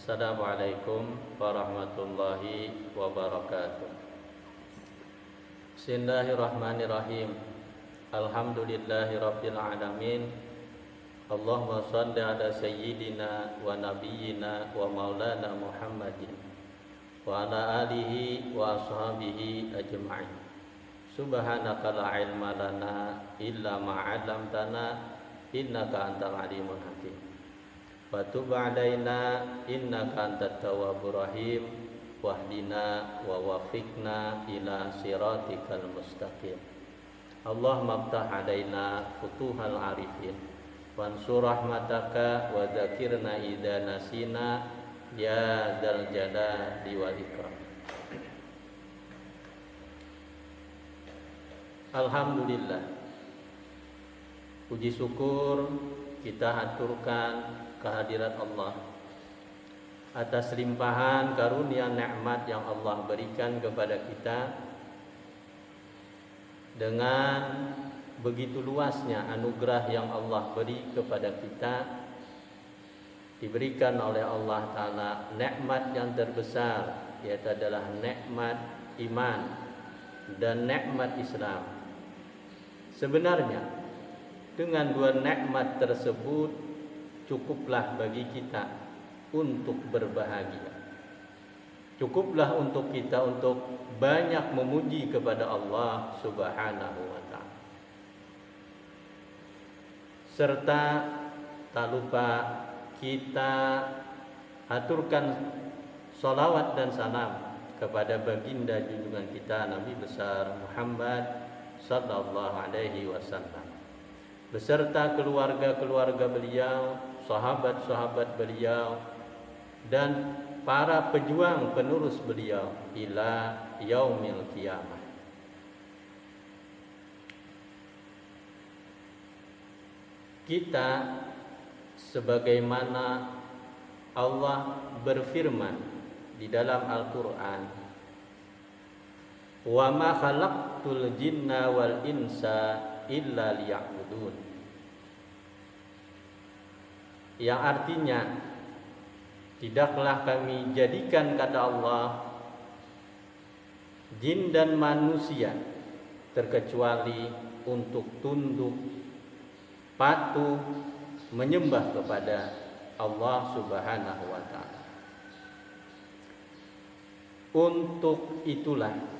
Assalamualaikum warahmatullahi wabarakatuh. Bismillahirrahmanirrahim. Alhamdulillahirabbil alamin. Allahumma shalli ala sayyidina wa nabiyyina wa maulana Muhammadin wa ala alihi wa ashabihi ajma'in. Subhanaka la ilma lana illa ma 'allamtana innaka antal alimul hakim. Wa tub 'alaina innaka antat tawwabur rahim wahdina wa wafiqna ila siratikal mustaqim. Allahumma aftah 'alaina futuhal arifin wansur rahmataka wa dzakirna idza nasina ya dzal jalali wal ikram. Alhamdulillah, puji syukur kita haturkan kehadirat Allah atas limpahan karunia nikmat yang Allah berikan kepada kita. Dengan begitu luasnya anugerah yang Allah beri kepada kita, diberikan oleh Allah Ta'ala nikmat yang terbesar, yaitu adalah nikmat iman dan nikmat Islam. Sebenarnya dengan dua nikmat tersebut cukuplah bagi kita untuk berbahagia. Cukuplah untuk kita untuk banyak memuji kepada Allah Subhanahu wa ta'ala. Serta tak lupa kita haturkan salawat dan salam kepada baginda junjungan kita Nabi besar Muhammad sallallahu alaihi wasallam beserta keluarga-keluarga beliau, sahabat-sahabat beliau, dan para pejuang penerus beliau ila yaumil qiyamah. Kita sebagaimana Allah berfirman di dalam Al-Qur'an, wa ma khalaqtul jinna wal insa illa liya'budun, yang artinya tidaklah kami jadikan, kata Allah, jin dan manusia terkecuali untuk tunduk, patuh, menyembah kepada Allah Subhanahu wa ta'ala. Untuk itulah,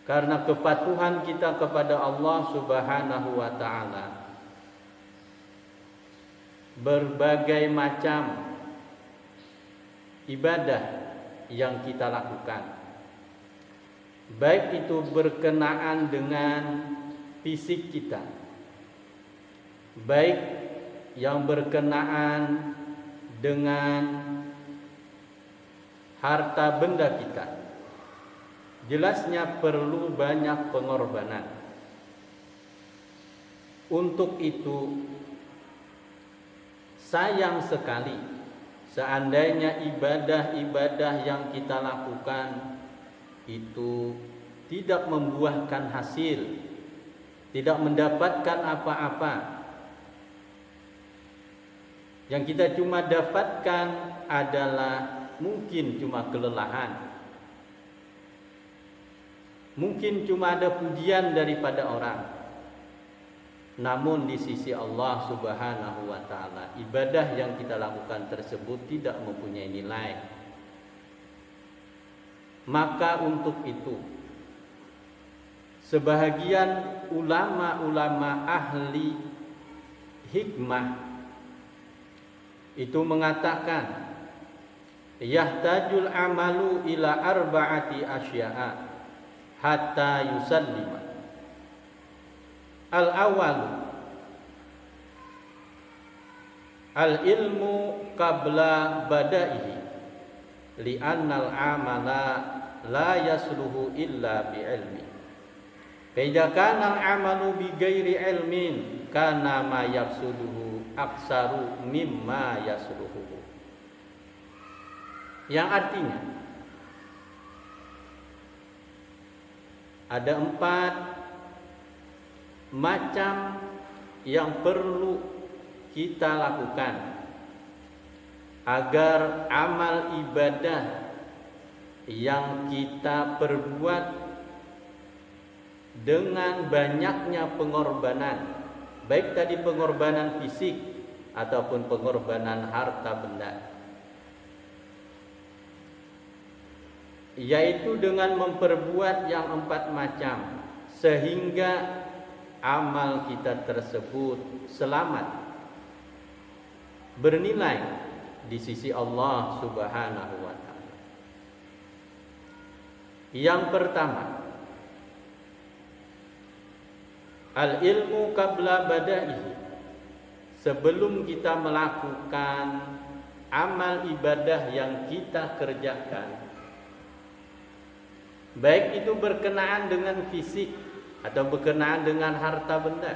karena kepatuhan kita kepada Allah Subhanahu wa ta'ala, berbagai macam ibadah yang kita lakukan, baik itu berkenaan dengan fisik kita, baik yang berkenaan dengan harta benda kita, jelasnya perlu banyak pengorbanan. Untuk itu sayang sekali seandainya ibadah-ibadah yang kita lakukan itu tidak membuahkan hasil, tidak mendapatkan apa-apa. Yang kita cuma dapatkan adalah mungkin cuma kelelahan, mungkin cuma ada pujian daripada orang. Namun di sisi Allah Subhanahu wa ta'ala, ibadah yang kita lakukan tersebut tidak mempunyai nilai. Maka untuk itu, sebahagian ulama-ulama ahli hikmah itu mengatakan, yahtajul amalu ila arba'ati asya'a hatta yusallima. Al-awwal al-ilmu qabla bada'ihi li'annal amala la yasluhu illa bi'ilmi. Fa idza kana al-amalu bi ghairi ilmin kana ma yafsuduhu aksaru mimma yasluhu. Yang artinya ada 4 macam yang perlu kita lakukan agar amal ibadah yang kita perbuat dengan banyaknya pengorbanan, baik tadi pengorbanan fisik ataupun pengorbanan harta benda, yaitu dengan memperbuat yang 4 macam, sehingga amal kita tersebut selamat, bernilai di sisi Allah Subhanahu wa taala. Yang pertama, al-ilmu qabla badaihi. Sebelum kita melakukan amal ibadah yang kita kerjakan, baik itu berkenaan dengan fisik atau berkenaan dengan harta benda,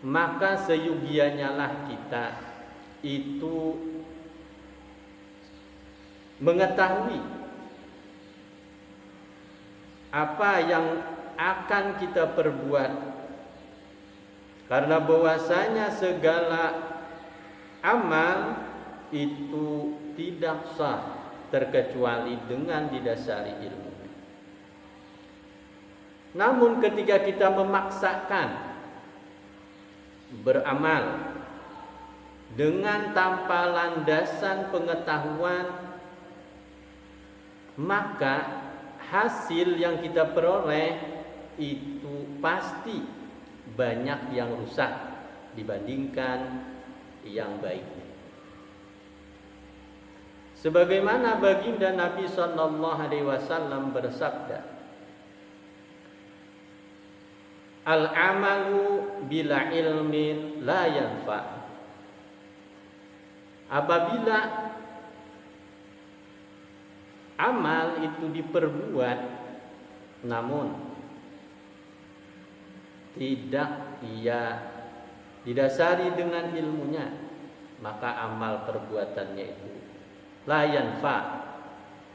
maka seyogianya lah kita itu mengetahui apa yang akan kita perbuat, karena bahwasanya segala amal itu tidak sah terkecuali dengan didasari ilmu. Namun ketika kita memaksakan beramal dengan tanpa landasan pengetahuan, maka hasil yang kita peroleh itu pasti banyak yang rusak dibandingkan yang baik. Sebagaimana baginda Nabi SAW bersabda, al-amalu bila ilmin la yanfa. Apabila amal itu diperbuat namun tidak ia didasari dengan ilmunya, maka amal perbuatannya itu la yanfa,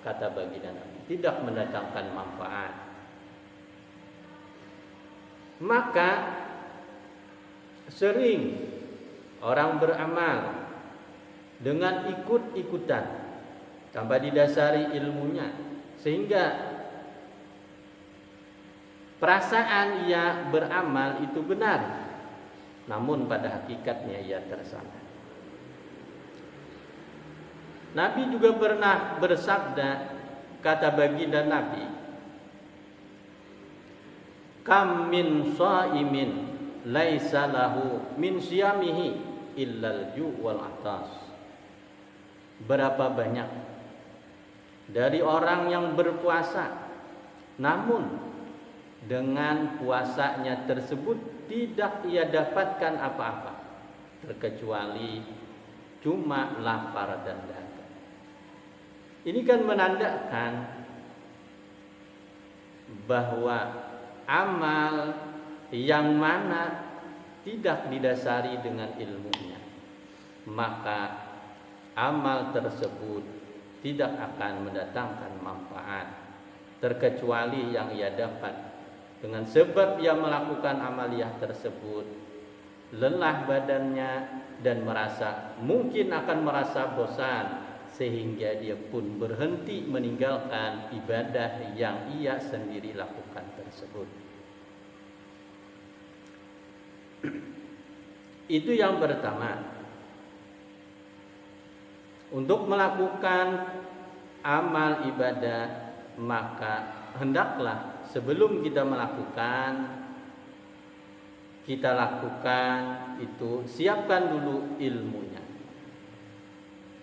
kata baginda Nabi, tidak mendatangkan manfaat. Maka sering orang beramal dengan ikut-ikutan tanpa didasari ilmunya, sehingga perasaan ia beramal itu benar, namun pada hakikatnya ia tersangka. Nabi juga pernah bersabda, kata baginda Nabi, kam min shaimin laisa lahu min siyamihi illal ju' wal atas. Berapa banyak dari orang yang berpuasa, namun dengan puasanya tersebut tidak ia dapatkan apa-apa terkecuali cuma lapar dan dahaga. Ini kan menandakan bahwa amal yang mana tidak didasari dengan ilmunya, maka amal tersebut tidak akan mendatangkan manfaat terkecuali yang ia dapat dengan sebab ia melakukan amaliyah tersebut lelah badannya dan mungkin akan merasa bosan, sehingga dia pun berhenti meninggalkan ibadah yang ia sendiri lakukan tersebut. Itu yang pertama. Untuk melakukan amal ibadah, maka hendaklah sebelum kita melakukan, kita lakukan itu, siapkan dulu ilmunya,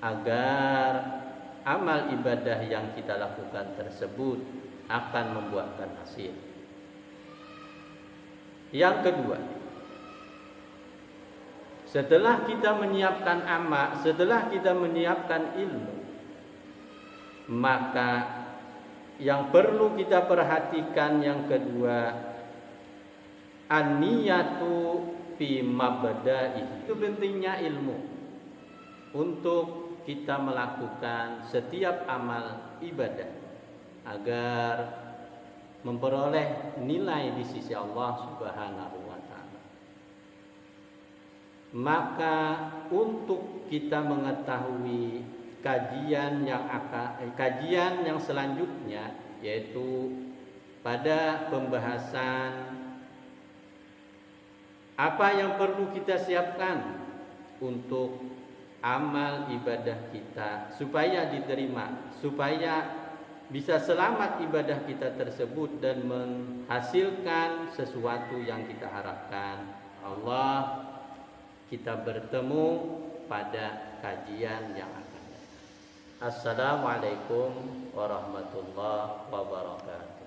agar amal ibadah yang kita lakukan tersebut akan membuahkan hasil. Yang kedua, setelah kita menyiapkan amal, setelah kita menyiapkan ilmu, maka yang perlu kita perhatikan yang kedua, an-niyatu fi mabda'i. Itu pentingnya ilmu untuk kita melakukan setiap amal ibadah agar memperoleh nilai di sisi Allah Subhanahu wa taala. maka untuk kita mengetahui kajian yang selanjutnya, yaitu pada pembahasan apa yang perlu kita siapkan untuk amal ibadah kita supaya diterima, supaya bisa selamat ibadah kita tersebut dan menghasilkan sesuatu yang kita harapkan. Allah, kita bertemu pada kajian yang akan datang. Assalamualaikum warahmatullahi wabarakatuh.